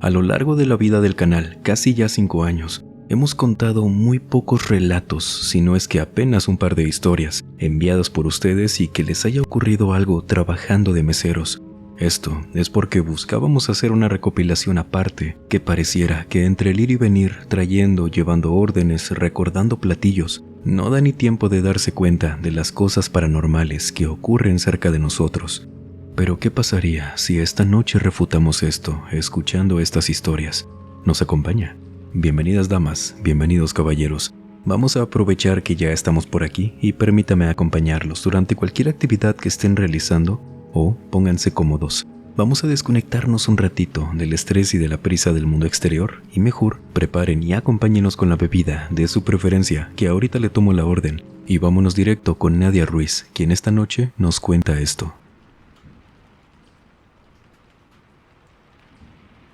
A lo largo de la vida del canal, casi ya 5 años, hemos contado muy pocos relatos, si no es que apenas un par de historias, enviadas por ustedes y que les haya ocurrido algo trabajando de meseros. Esto es porque buscábamos hacer una recopilación aparte, que pareciera que entre el ir y venir, trayendo, llevando órdenes, recordando platillos, no da ni tiempo de darse cuenta de las cosas paranormales que ocurren cerca de nosotros. Pero ¿qué pasaría si esta noche refutamos esto, escuchando estas historias? ¿Nos acompaña? Bienvenidas damas, bienvenidos caballeros. Vamos a aprovechar que ya estamos por aquí y permítame acompañarlos durante cualquier actividad que estén realizando o pónganse cómodos. Vamos a desconectarnos un ratito del estrés y de la prisa del mundo exterior y mejor preparen y acompáñenos con la bebida de su preferencia, que ahorita le tomo la orden, y vámonos directo con Nadia Ruiz, quien esta noche nos cuenta esto.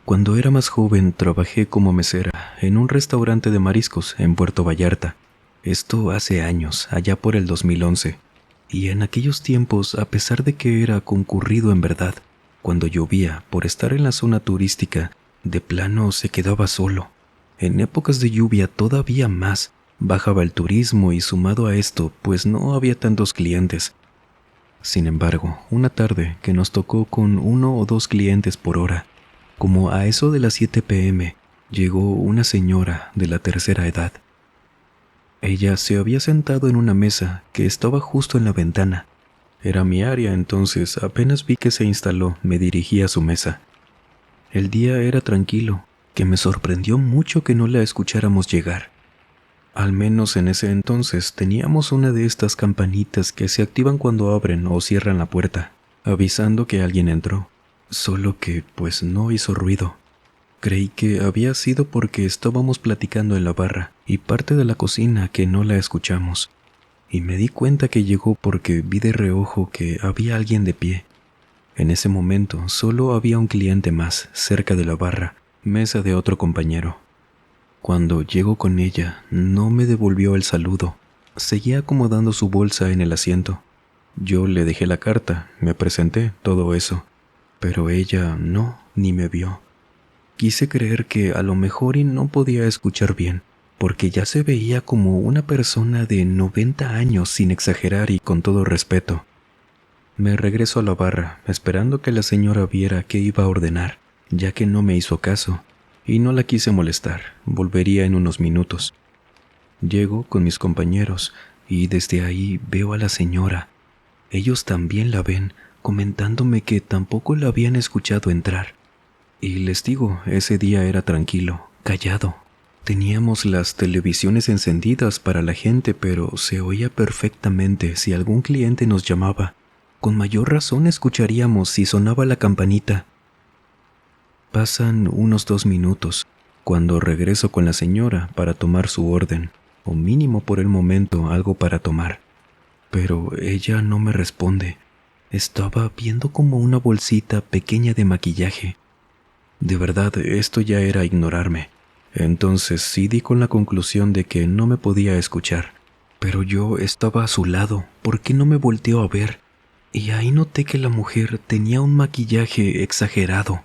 Cuando era más joven trabajé como mesera en un restaurante de mariscos en Puerto Vallarta. Esto hace años, allá por el 2011. Y en aquellos tiempos, a pesar de que era concurrido en verdad, cuando llovía por estar en la zona turística, de plano se quedaba solo. En épocas de lluvia todavía más, bajaba el turismo y sumado a esto, pues no había tantos clientes. Sin embargo, una tarde que nos tocó con 1 o 2 clientes por hora, como a eso de las 7 p.m., llegó una señora de la tercera edad. Ella se había sentado en una mesa que estaba justo en la ventana. Era mi área, entonces apenas vi que se instaló, me dirigí a su mesa. El día era tranquilo, que me sorprendió mucho que no la escucháramos llegar. Al menos en ese entonces teníamos una de estas campanitas que se activan cuando abren o cierran la puerta, avisando que alguien entró. Solo que, pues, no hizo ruido. Creí que había sido porque estábamos platicando en la barra y parte de la cocina que no la escuchamos. Y me di cuenta que llegó porque vi de reojo que había alguien de pie. En ese momento solo había un cliente más cerca de la barra, mesa de otro compañero. Cuando llegó con ella, no me devolvió el saludo. Seguía acomodando su bolsa en el asiento. Yo le dejé la carta, me presenté, todo eso. Pero ella no, ni me vio. Quise creer que a lo mejor y no podía escuchar bien, porque ya se veía como una persona de 90 años sin exagerar y con todo respeto. Me regreso a la barra, esperando que la señora viera qué iba a ordenar, ya que no me hizo caso, y no la quise molestar, volvería en unos minutos. Llego con mis compañeros, y desde ahí veo a la señora. Ellos también la ven, comentándome que tampoco la habían escuchado entrar. Y les digo, ese día era tranquilo, callado. Teníamos las televisiones encendidas para la gente, pero se oía perfectamente si algún cliente nos llamaba. Con mayor razón escucharíamos si sonaba la campanita. Pasan unos 2 minutos, cuando regreso con la señora para tomar su orden, o mínimo por el momento algo para tomar. Pero ella no me responde. Estaba viendo como una bolsita pequeña de maquillaje. De verdad, esto ya era ignorarme. Entonces sí di con la conclusión de que no me podía escuchar. Pero yo estaba a su lado, ¿por qué no me volteó a ver? Y ahí noté que la mujer tenía un maquillaje exagerado.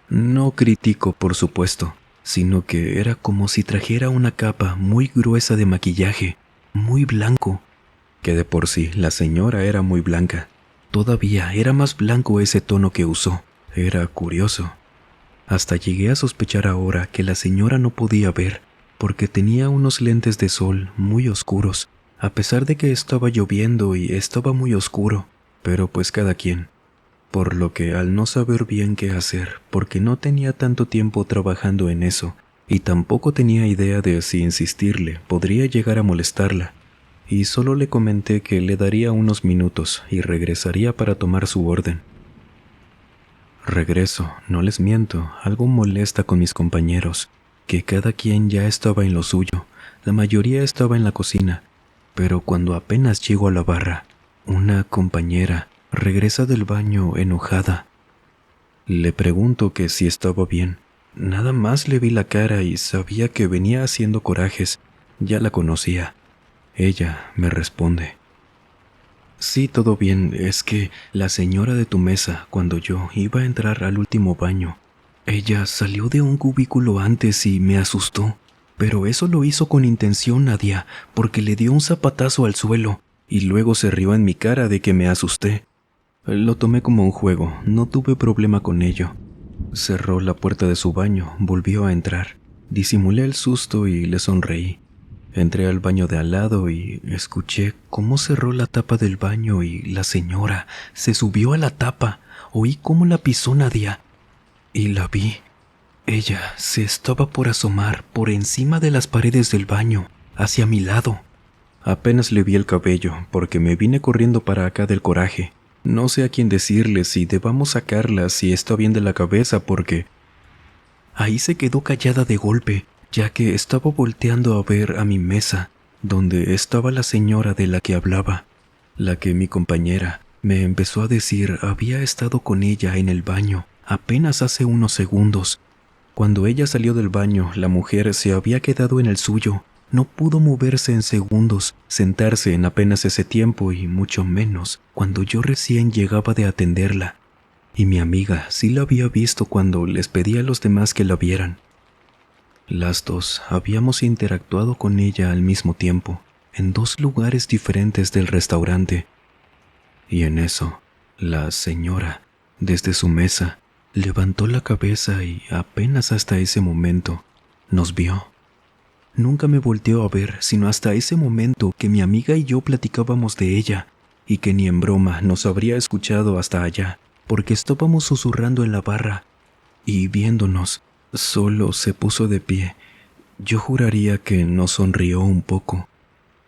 No critico, por supuesto, sino que era como si trajera una capa muy gruesa de maquillaje, muy blanco, que de por sí la señora era muy blanca. Todavía era más blanco ese tono que usó. Era curioso. Hasta llegué a sospechar ahora que la señora no podía ver, porque tenía unos lentes de sol muy oscuros, a pesar de que estaba lloviendo y estaba muy oscuro, pero pues cada quien. Por lo que al no saber bien qué hacer, porque no tenía tanto tiempo trabajando en eso, y tampoco tenía idea de si insistirle podría llegar a molestarla, y solo le comenté que le daría unos minutos y regresaría para tomar su orden. Regreso, no les miento, algo molesta con mis compañeros, que cada quien ya estaba en lo suyo, la mayoría estaba en la cocina, pero cuando apenas llego a la barra, una compañera regresa del baño enojada. Le pregunto que si estaba bien. Nada más le vi la cara y sabía que venía haciendo corajes, ya la conocía. Ella me responde: sí, todo bien, es que la señora de tu mesa, cuando yo iba a entrar al último baño, Ella salió de un cubículo antes y me asustó, pero eso lo hizo con intención, Nadia, porque le dio un zapatazo al suelo y luego se rió en mi cara de que me asusté. Lo tomé como un juego, no tuve problema con ello. Cerró la puerta de su baño, volvió a entrar. Disimulé el susto y le sonreí. Entré al baño de al lado y escuché cómo cerró la tapa del baño y la señora se subió a la tapa. Oí cómo la pisó Nadia y la vi. Ella se estaba por asomar por encima de las paredes del baño, hacia mi lado. Apenas le vi el cabello porque me vine corriendo para acá del coraje. No sé a quién decirle si debamos sacarla, si está bien de la cabeza, porque ahí se quedó callada de golpe, ya que estaba volteando a ver a mi mesa, donde estaba la señora de la que hablaba, la que mi compañera me empezó a decir había estado con ella en el baño apenas hace unos segundos. Cuando ella salió del baño, la mujer se había quedado en el suyo. No pudo moverse en segundos, sentarse en apenas ese tiempo y mucho menos cuando yo recién llegaba de atenderla. Y mi amiga sí la había visto cuando les pedí a los demás que la vieran. Las dos habíamos interactuado con ella al mismo tiempo, en dos lugares diferentes del restaurante. Y en eso, la señora, desde su mesa, levantó la cabeza y apenas hasta ese momento nos vio. Nunca me volteó a ver, sino hasta ese momento que mi amiga y yo platicábamos de ella, y que ni en broma nos habría escuchado hasta allá, porque estábamos susurrando en la barra, y viéndonos, solo se puso de pie. Yo juraría que nos sonrió un poco,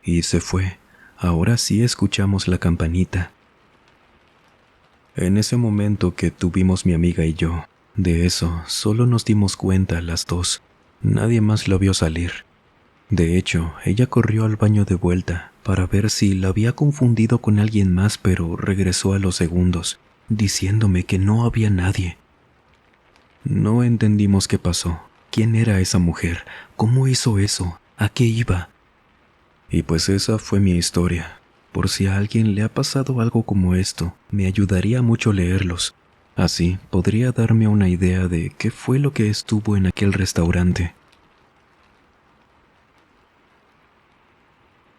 y se fue. Ahora sí escuchamos la campanita. En ese momento que tuvimos mi amiga y yo, de eso solo nos dimos cuenta las dos. Nadie más la vio salir. De hecho, ella corrió al baño de vuelta para ver si la había confundido con alguien más, pero regresó a los segundos, diciéndome que no había nadie. No entendimos qué pasó, quién era esa mujer, cómo hizo eso, a qué iba. Y pues esa fue mi historia. Por si a alguien le ha pasado algo como esto, me ayudaría mucho leerlos. Así podría darme una idea de qué fue lo que estuvo en aquel restaurante.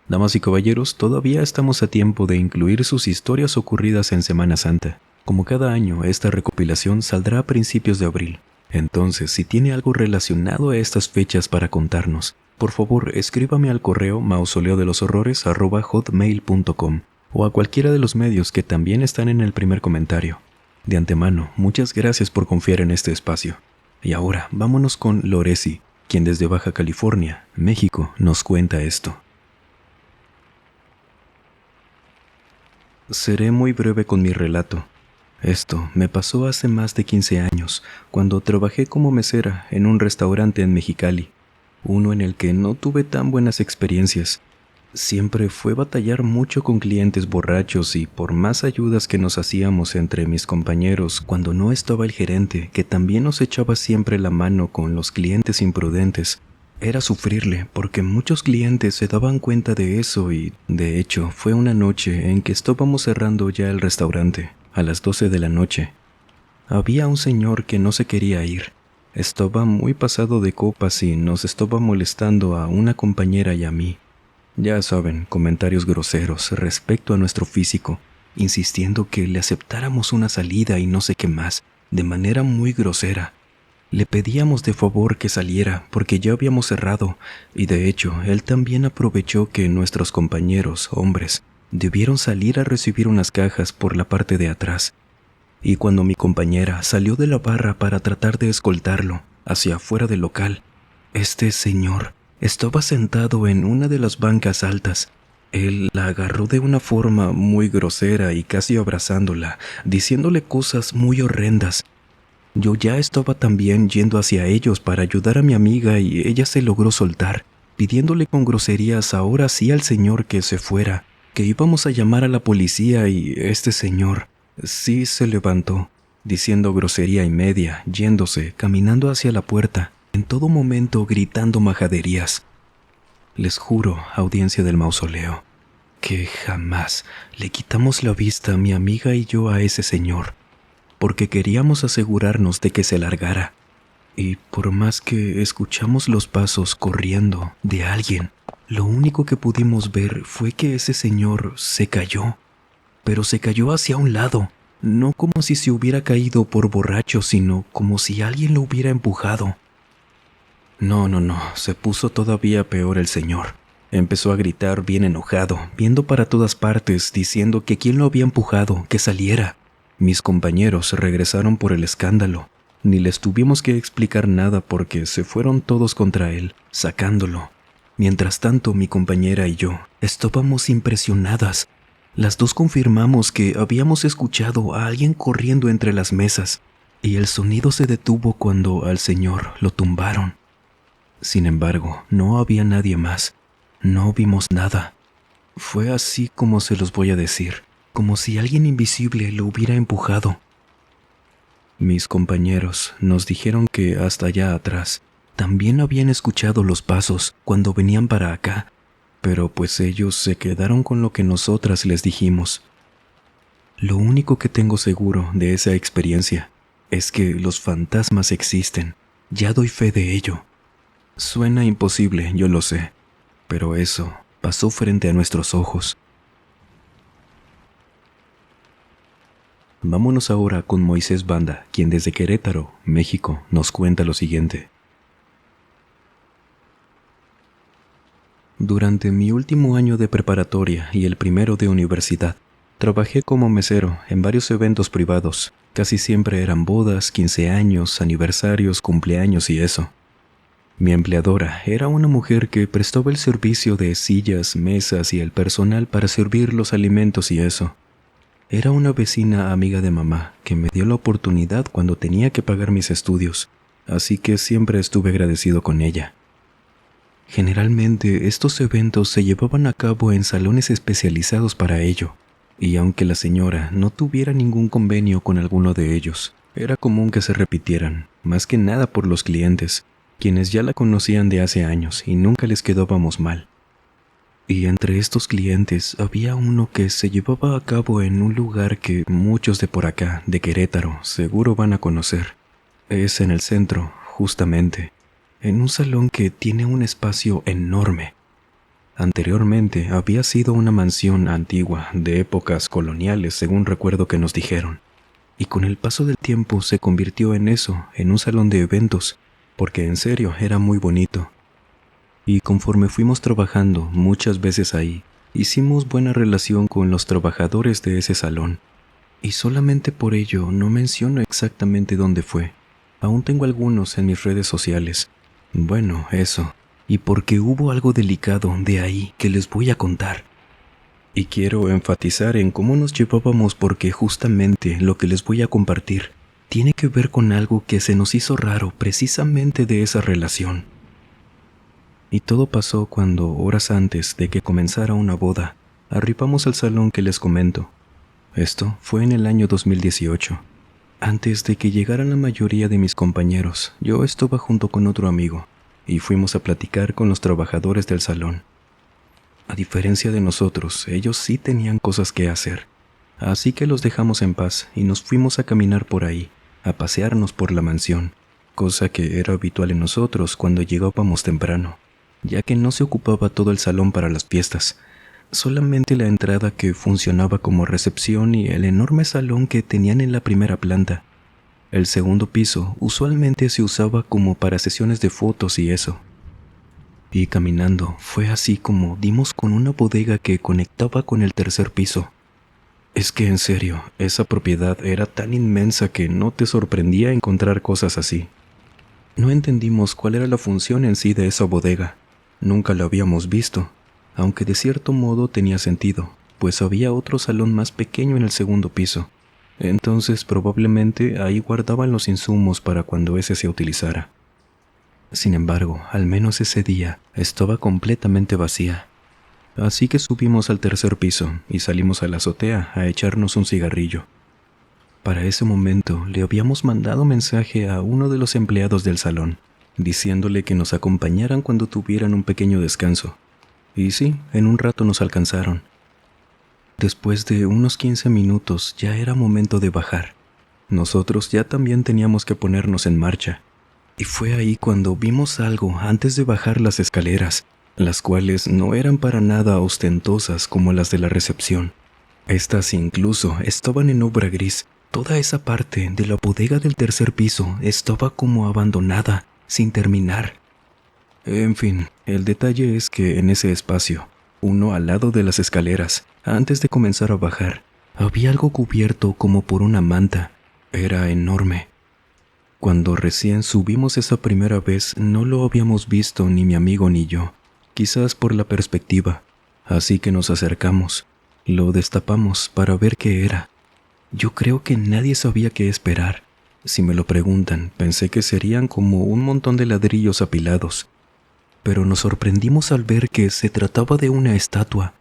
Damas y caballeros, todavía estamos a tiempo de incluir sus historias ocurridas en Semana Santa. Como cada año, esta recopilación saldrá a principios de abril. Entonces, si tiene algo relacionado a estas fechas para contarnos, por favor escríbame al correo mausoleodeloshorrores@hotmail.com o a cualquiera de los medios que también están en el primer comentario. De antemano, muchas gracias por confiar en este espacio. Y ahora, vámonos con Loresi, quien desde Baja California, México, nos cuenta esto. Seré muy breve con mi relato. Esto me pasó hace más de 15 años, cuando trabajé como mesera en un restaurante en Mexicali, uno en el que no tuve tan buenas experiencias. Siempre fue batallar mucho con clientes borrachos y por más ayudas que nos hacíamos entre mis compañeros cuando no estaba el gerente, que también nos echaba siempre la mano con los clientes imprudentes, era sufrirle porque muchos clientes se daban cuenta de eso y, de hecho, fue una noche en que estábamos cerrando ya el restaurante, a las 12 de la noche. Había un señor que no se quería ir. Estaba muy pasado de copas y nos estaba molestando a una compañera y a mí. Ya saben, comentarios groseros respecto a nuestro físico, insistiendo que le aceptáramos una salida y no sé qué más, de manera muy grosera. Le pedíamos de favor que saliera porque ya habíamos cerrado y de hecho él también aprovechó que nuestros compañeros, hombres, debieron salir a recibir unas cajas por la parte de atrás. Y cuando mi compañera salió de la barra para tratar de escoltarlo hacia afuera del local, este señor estaba sentado en una de las bancas altas. Él la agarró de una forma muy grosera y casi abrazándola, diciéndole cosas muy horrendas. Yo ya estaba también yendo hacia ellos para ayudar a mi amiga y ella se logró soltar, pidiéndole con groserías ahora sí al señor que se fuera, que íbamos a llamar a la policía y este señor sí se levantó, diciendo grosería y media, yéndose, caminando hacia la puerta, en todo momento gritando majaderías. Les juro, audiencia del mausoleo, que jamás le quitamos la vista a mi amiga y yo a ese señor, porque queríamos asegurarnos de que se largara, Y por más que escuchamos los pasos corriendo de alguien, lo único que pudimos ver fue que ese señor se cayó, pero se cayó hacia un lado, no como si se hubiera caído por borracho, sino como si alguien lo hubiera empujado. No, se puso todavía peor el señor. Empezó a gritar bien enojado, viendo para todas partes, diciendo que quién lo había empujado, que saliera. Mis compañeros regresaron por el escándalo. Ni les tuvimos que explicar nada porque se fueron todos contra él, sacándolo. Mientras tanto, mi compañera y yo estábamos impresionadas. Las dos confirmamos que habíamos escuchado a alguien corriendo entre las mesas, y el sonido se detuvo cuando al señor lo tumbaron. Sin embargo, no había nadie más. No vimos nada. Fue así como se los voy a decir, como si alguien invisible lo hubiera empujado. Mis compañeros nos dijeron que hasta allá atrás también habían escuchado los pasos cuando venían para acá, pero pues ellos se quedaron con lo que nosotras les dijimos. Lo único que tengo seguro de esa experiencia es que los fantasmas existen. Ya doy fe de ello. Suena imposible, yo lo sé, pero eso pasó frente a nuestros ojos. Vámonos ahora con Moisés Banda, quien desde Querétaro, México, nos cuenta lo siguiente. Durante mi último año de preparatoria y el primero de universidad, trabajé como mesero en varios eventos privados. Casi siempre eran bodas, 15 años, aniversarios, cumpleaños y eso. Mi empleadora era una mujer que prestaba el servicio de sillas, mesas y el personal para servir los alimentos y eso. Era una vecina amiga de mamá que me dio la oportunidad cuando tenía que pagar mis estudios, así que siempre estuve agradecido con ella. Generalmente estos eventos se llevaban a cabo en salones especializados para ello, y aunque la señora no tuviera ningún convenio con alguno de ellos, era común que se repitieran, más que nada por los clientes, quienes ya la conocían de hace años y nunca les quedábamos mal. Y entre estos clientes había uno que se llevaba a cabo en un lugar que muchos de por acá, de Querétaro, seguro van a conocer. Es en el centro, justamente, en un salón que tiene un espacio enorme. Anteriormente había sido una mansión antigua, de épocas coloniales, según recuerdo que nos dijeron. Y con el paso del tiempo se convirtió en eso, en un salón de eventos, porque en serio era muy bonito. Y conforme fuimos trabajando muchas veces ahí, hicimos buena relación con los trabajadores de ese salón. Y solamente por ello no menciono exactamente dónde fue. Aún tengo algunos en mis redes sociales. Bueno, eso. Y porque hubo algo delicado de ahí que les voy a contar. Y quiero enfatizar en cómo nos llevábamos porque justamente lo que les voy a compartir tiene que ver con algo que se nos hizo raro precisamente de esa relación. Y todo pasó cuando, horas antes de que comenzara una boda, arribamos al salón que les comento. Esto fue en el año 2018. Antes de que llegaran la mayoría de mis compañeros, yo estaba junto con otro amigo, y fuimos a platicar con los trabajadores del salón. A diferencia de nosotros, ellos sí tenían cosas que hacer. Así que los dejamos en paz y nos fuimos a caminar por ahí, a pasearnos por la mansión, cosa que era habitual en nosotros cuando llegábamos temprano, ya que no se ocupaba todo el salón para las fiestas, solamente la entrada que funcionaba como recepción y el enorme salón que tenían en la primera planta. El segundo piso usualmente se usaba como para sesiones de fotos y eso. Y caminando fue así como dimos con una bodega que conectaba con el tercer piso. Es que en serio, esa propiedad era tan inmensa que no te sorprendía encontrar cosas así. No entendimos cuál era la función en sí de esa bodega. Nunca la habíamos visto, aunque de cierto modo tenía sentido, pues había otro salón más pequeño en el segundo piso. Entonces probablemente ahí guardaban los insumos para cuando ese se utilizara. Sin embargo, al menos ese día estaba completamente vacía. Así que subimos al tercer piso y salimos a la azotea a echarnos un cigarrillo. Para ese momento le habíamos mandado mensaje a uno de los empleados del salón, diciéndole que nos acompañaran cuando tuvieran un pequeño descanso. Y sí, en un rato nos alcanzaron. Después de unos 15 minutos ya era momento de bajar. Nosotros ya también teníamos que ponernos en marcha. Y fue ahí cuando vimos algo antes de bajar las escaleras, las cuales no eran para nada ostentosas como las de la recepción. Estas incluso estaban en obra gris. Toda esa parte de la bodega del tercer piso estaba como abandonada, sin terminar. En fin, el detalle es que en ese espacio, uno al lado de las escaleras, antes de comenzar a bajar, había algo cubierto como por una manta. Era enorme. Cuando recién subimos esa primera vez, no lo habíamos visto ni mi amigo ni yo, quizás por la perspectiva, así que nos acercamos. Lo destapamos para ver qué era. Yo creo que nadie sabía qué esperar. Si me lo preguntan, pensé que serían como un montón de ladrillos apilados. Pero nos sorprendimos al ver que se trataba de una estatua,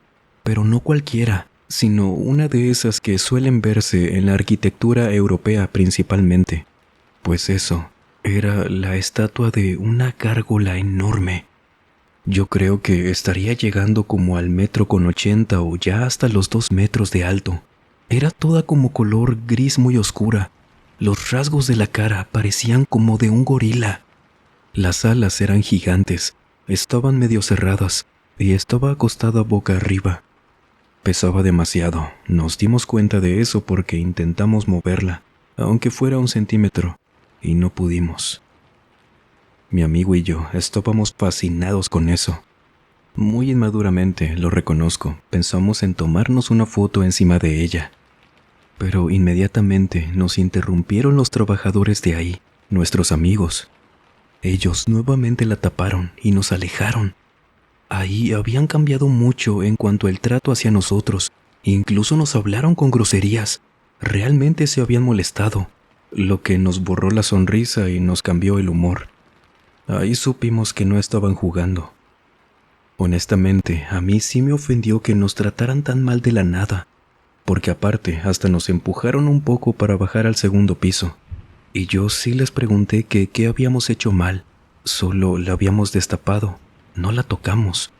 pero no cualquiera, sino una de esas que suelen verse en la arquitectura europea principalmente. Pues eso, era la estatua de una gárgola enorme. Yo creo que estaría llegando como al 1,80 m o ya hasta los 2 metros de alto. Era toda como color gris muy oscura. Los rasgos de la cara parecían como de un gorila. Las alas eran gigantes, estaban medio cerradas y estaba acostada boca arriba. Pesaba demasiado. Nos dimos cuenta de eso porque intentamos moverla, aunque fuera 1 cm, y no pudimos. Mi amigo y yo estábamos fascinados con eso. Muy inmaduramente, lo reconozco, pensamos en tomarnos una foto encima de ella. Pero inmediatamente nos interrumpieron los trabajadores de ahí, nuestros amigos. Ellos nuevamente la taparon y nos alejaron. Ahí habían cambiado mucho en cuanto al trato hacia nosotros. Incluso nos hablaron con groserías. Realmente se habían molestado, lo que nos borró la sonrisa y nos cambió el humor. Ahí supimos que no estaban jugando. Honestamente, a mí sí me ofendió que nos trataran tan mal de la nada, porque aparte hasta nos empujaron un poco para bajar al segundo piso. Y yo sí les pregunté que qué habíamos hecho mal. Solo la habíamos destapado, no la tocamos.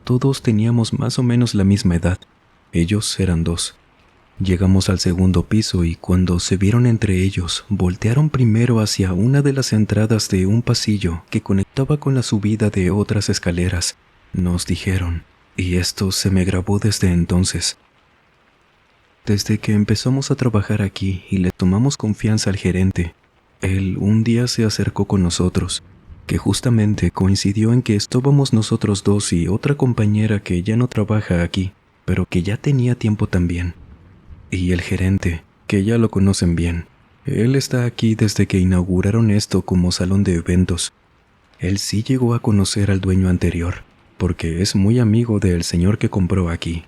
Todos teníamos más o menos la misma edad. Ellos eran 2. Llegamos al segundo piso y cuando se vieron entre ellos, voltearon primero hacia una de las entradas de un pasillo que conectaba con la subida de otras escaleras. Nos dijeron, y esto se me grabó desde entonces. Desde que empezamos a trabajar aquí y le tomamos confianza al gerente, él un día se acercó con nosotros, que justamente coincidió en que estábamos nosotros 2 y otra compañera que ya no trabaja aquí, pero que ya tenía tiempo también. Y el gerente, que ya lo conocen bien, él está aquí desde que inauguraron esto como salón de eventos. Él sí llegó a conocer al dueño anterior, porque es muy amigo del señor que compró aquí.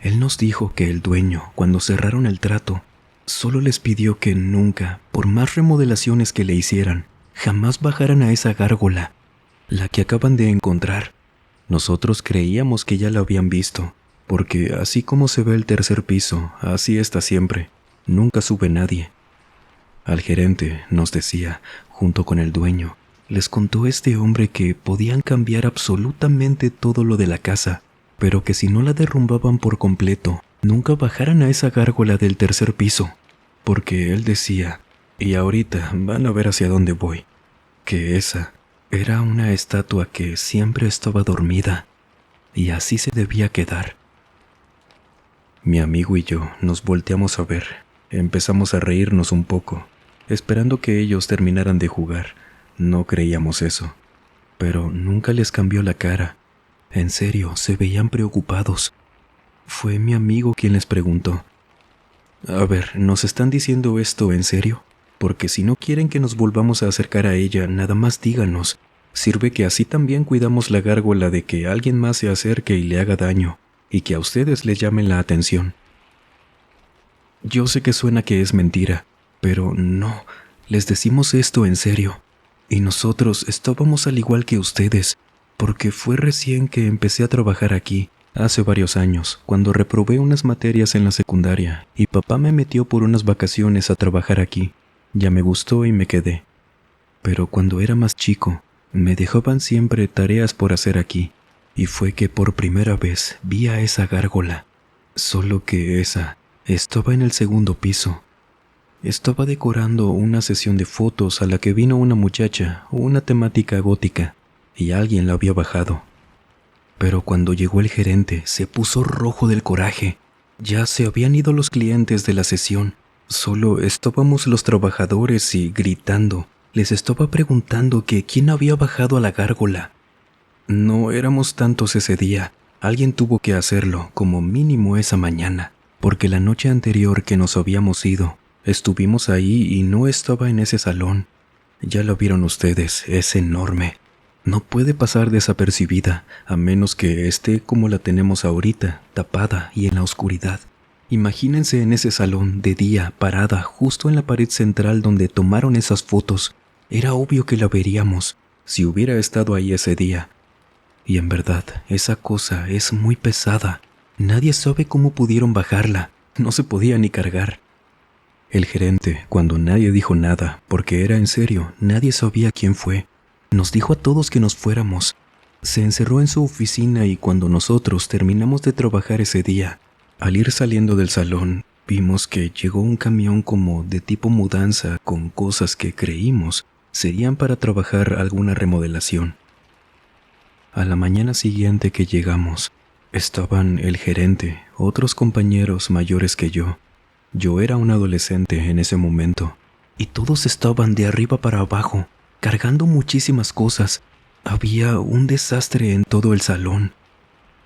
Él nos dijo que el dueño, cuando cerraron el trato, solo les pidió que nunca, por más remodelaciones que le hicieran, jamás bajaran a esa gárgola, la que acaban de encontrar. Nosotros creíamos que ya la habían visto, porque así como se ve el tercer piso, así está siempre. Nunca sube nadie. Al gerente, nos decía, junto con el dueño, les contó este hombre que podían cambiar absolutamente todo lo de la casa, pero que si no la derrumbaban por completo, nunca bajaran a esa gárgola del tercer piso, porque él decía, y ahorita van a ver hacia dónde voy, que esa era una estatua que siempre estaba dormida, y así se debía quedar. Mi amigo y yo nos volteamos a ver. Empezamos a reírnos un poco, esperando que ellos terminaran de jugar. No creíamos eso, pero nunca les cambió la cara. En serio, se veían preocupados. Fue mi amigo quien les preguntó: a ver, ¿nos están diciendo esto en serio? Porque si no quieren que nos volvamos a acercar a ella, nada más díganos. Sirve que así también cuidamos la gárgola de que alguien más se acerque y le haga daño, y que a ustedes les llamen la atención. Yo sé que suena que es mentira, pero no, les decimos esto en serio. Y nosotros estábamos al igual que ustedes, porque fue recién que empecé a trabajar aquí, hace varios años, cuando reprobé unas materias en la secundaria, y papá me metió por unas vacaciones a trabajar aquí. Ya me gustó y me quedé. Pero cuando era más chico, me dejaban siempre tareas por hacer aquí, y fue que por primera vez vi a esa gárgola, solo que esa estaba en el segundo piso. Estaba decorando una sesión de fotos a la que vino una muchacha, una temática gótica, y alguien la había bajado. Pero cuando llegó el gerente, se puso rojo del coraje. Ya se habían ido los clientes de la sesión. Solo estábamos los trabajadores y gritando. Les estaba preguntando que quién había bajado a la gárgola. No éramos tantos ese día. Alguien tuvo que hacerlo, como mínimo esa mañana, porque la noche anterior que nos habíamos ido, estuvimos ahí y no estaba en ese salón. Ya lo vieron ustedes, es enorme. No puede pasar desapercibida, a menos que esté como la tenemos ahorita, tapada y en la oscuridad. Imagínense en ese salón de día, parada justo en la pared central donde tomaron esas fotos. Era obvio que la veríamos, si hubiera estado ahí ese día. Y en verdad, esa cosa es muy pesada. Nadie sabe cómo pudieron bajarla, no se podía ni cargar. El gerente, cuando nadie dijo nada, porque era en serio, nadie sabía quién fue, nos dijo a todos que nos fuéramos. Se encerró en su oficina y cuando nosotros terminamos de trabajar ese día, al ir saliendo del salón, vimos que llegó un camión como de tipo mudanza con cosas que creímos serían para trabajar alguna remodelación. A la mañana siguiente que llegamos, estaban el gerente, otros compañeros mayores que yo. Yo era un adolescente en ese momento, y todos estaban de arriba para abajo, cargando muchísimas cosas. Había un desastre en todo el salón.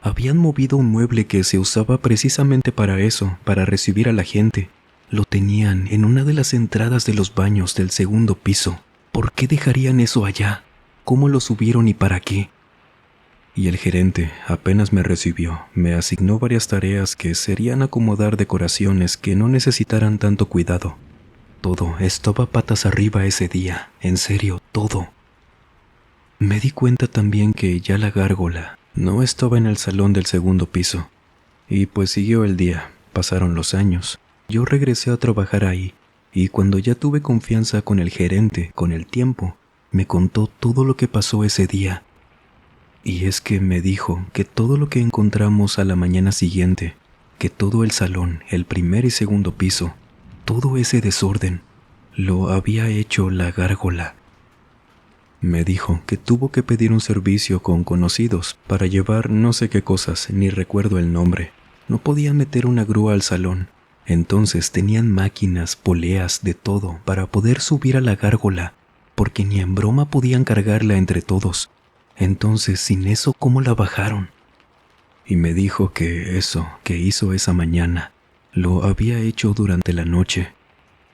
Habían movido un mueble que se usaba precisamente para eso, para recibir a la gente. Lo tenían en una de las entradas de los baños del segundo piso. ¿Por qué dejarían eso allá? ¿Cómo lo subieron y para qué? Y el gerente apenas me recibió, me asignó varias tareas que serían acomodar decoraciones que no necesitaran tanto cuidado. Todo estaba patas arriba ese día, en serio, todo. Me di cuenta también que ya la gárgola no estaba en el salón del segundo piso. Y pues siguió el día, pasaron los años. Yo regresé a trabajar ahí, y cuando ya tuve confianza con el gerente, con el tiempo, me contó todo lo que pasó ese día. Y es que me dijo que todo lo que encontramos a la mañana siguiente, que todo el salón, el primer y segundo piso, todo ese desorden, lo había hecho la gárgola. Me dijo que tuvo que pedir un servicio con conocidos para llevar no sé qué cosas, ni recuerdo el nombre. No podían meter una grúa al salón, entonces tenían máquinas, poleas, de todo para poder subir a la gárgola, porque ni en broma podían cargarla entre todos. Entonces, sin eso, ¿cómo la bajaron? Y me dijo que eso que hizo esa mañana lo había hecho durante la noche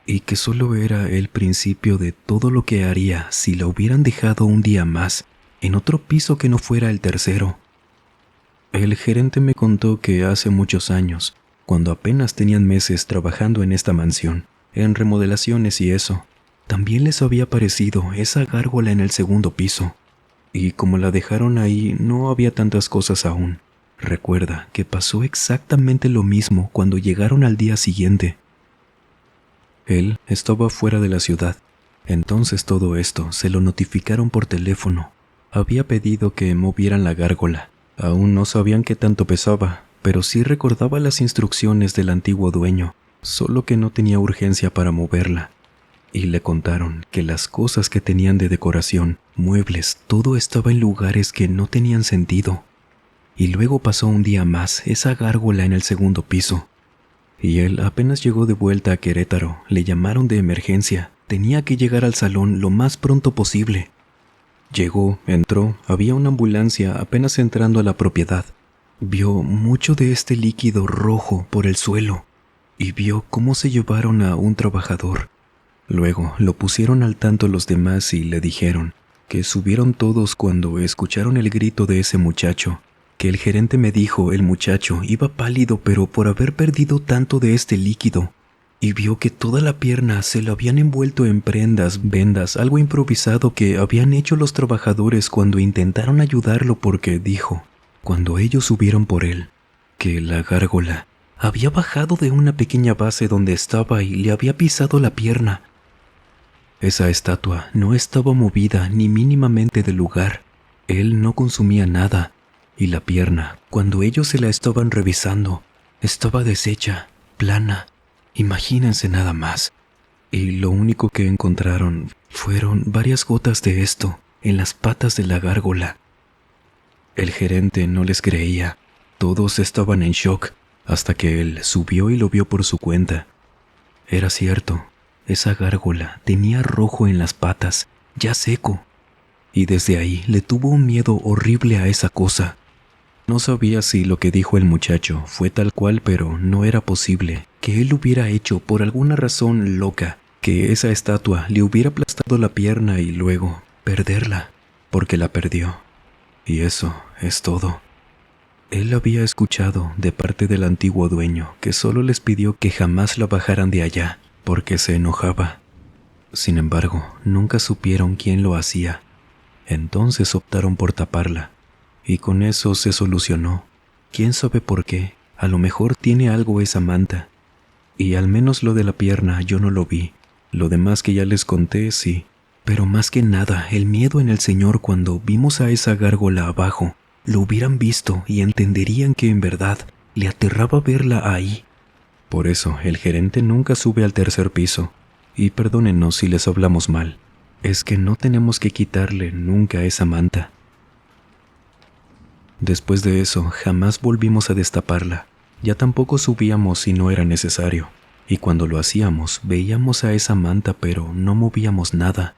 y que solo era el principio de todo lo que haría si la hubieran dejado un día más en otro piso que no fuera el tercero. El gerente me contó que hace muchos años, cuando apenas tenían meses trabajando en esta mansión, en remodelaciones y eso, también les había parecido esa gárgola en el segundo piso. Y como la dejaron ahí, no había tantas cosas aún. Recuerda que pasó exactamente lo mismo cuando llegaron al día siguiente. Él estaba fuera de la ciudad. Entonces todo esto se lo notificaron por teléfono. Había pedido que movieran la gárgola. Aún no sabían qué tanto pesaba, pero sí recordaba las instrucciones del antiguo dueño, solo que no tenía urgencia para moverla. Y le contaron que las cosas que tenían de decoración, muebles, todo estaba en lugares que no tenían sentido. Y luego pasó un día más esa gárgola en el segundo piso. Y él apenas llegó de vuelta a Querétaro, le llamaron de emergencia. Tenía que llegar al salón lo más pronto posible. Llegó, entró, había una ambulancia apenas entrando a la propiedad. Vio mucho de este líquido rojo por el suelo y vio cómo se llevaron a un trabajador. Luego lo pusieron al tanto los demás y le dijeron que subieron todos cuando escucharon el grito de ese muchacho, que el gerente me dijo el muchacho iba pálido pero por haber perdido tanto de este líquido, y vio que toda la pierna se lo habían envuelto en prendas, vendas, algo improvisado que habían hecho los trabajadores cuando intentaron ayudarlo porque dijo, cuando ellos subieron por él, que la gárgola había bajado de una pequeña base donde estaba y le había pisado la pierna. Esa estatua no estaba movida ni mínimamente del lugar. Él no consumía nada, y la pierna, cuando ellos se la estaban revisando, estaba deshecha, plana. Imagínense nada más. y lo único que encontraron fueron varias gotas de esto en las patas de la gárgola. El gerente no les creía. Todos estaban en shock hasta que él subió y lo vio por su cuenta. Era cierto, esa gárgola tenía rojo en las patas, ya seco, y desde ahí le tuvo un miedo horrible a esa cosa. No sabía si lo que dijo el muchacho fue tal cual, pero no era posible que él hubiera hecho por alguna razón loca que esa estatua le hubiera aplastado la pierna y luego perderla, porque la perdió. Y eso es todo. Él había escuchado de parte del antiguo dueño que solo les pidió que jamás la bajaran de allá, porque se enojaba. Sin embargo, nunca supieron quién lo hacía. Entonces optaron por taparla, y con eso se solucionó. ¿Quién sabe por qué? A lo mejor tiene algo esa manta. Y al menos lo de la pierna yo no lo vi. Lo demás que ya les conté, sí. Pero más que nada, el miedo en el señor cuando vimos a esa gárgola abajo. Lo hubieran visto y entenderían que en verdad le aterraba verla ahí. Por eso el gerente nunca sube al tercer piso. Y perdónenos si les hablamos mal. Es que no tenemos que quitarle nunca esa manta. Después de eso, jamás volvimos a destaparla. Ya tampoco subíamos si no era necesario. Y cuando lo hacíamos, veíamos a esa manta pero no movíamos nada.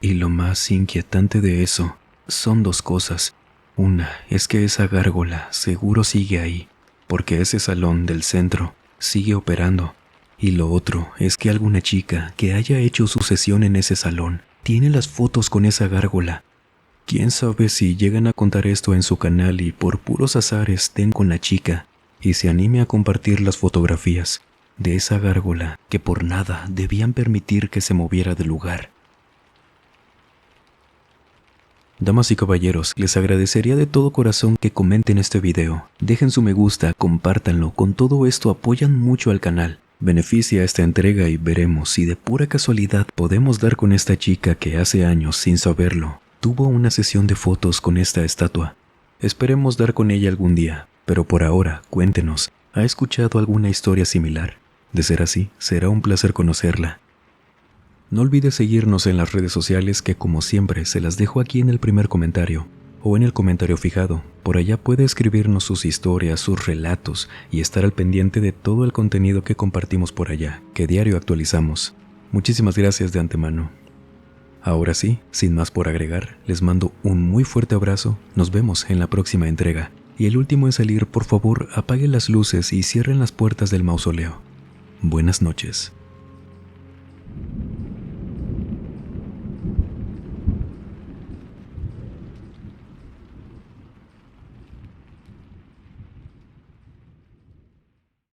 Y lo más inquietante de eso son dos cosas. Una es que esa gárgola seguro sigue ahí, porque ese salón del centro sigue operando. Y lo otro es que alguna chica que haya hecho su sesión en ese salón tiene las fotos con esa gárgola. Quién sabe si llegan a contar esto en su canal y por puros azares den con la chica y se anime a compartir las fotografías de esa gárgola que por nada debían permitir que se moviera del lugar. Damas y caballeros, les agradecería de todo corazón que comenten este video, dejen su me gusta, compártanlo, con todo esto apoyan mucho al canal. Beneficia esta entrega y veremos si de pura casualidad podemos dar con esta chica que hace años, sin saberlo, tuvo una sesión de fotos con esta estatua. Esperemos dar con ella algún día, pero por ahora, cuéntenos, ¿ha escuchado alguna historia similar? De ser así, será un placer conocerla. No olvides seguirnos en las redes sociales que como siempre se las dejo aquí en el primer comentario o en el comentario fijado. Por allá puede escribirnos sus historias, sus relatos y estar al pendiente de todo el contenido que compartimos por allá, que diario actualizamos. Muchísimas gracias de antemano. Ahora sí, sin más por agregar, les mando un muy fuerte abrazo, nos vemos en la próxima entrega. Y el último en salir, por favor, apaguen las luces y cierren las puertas del mausoleo. Buenas noches.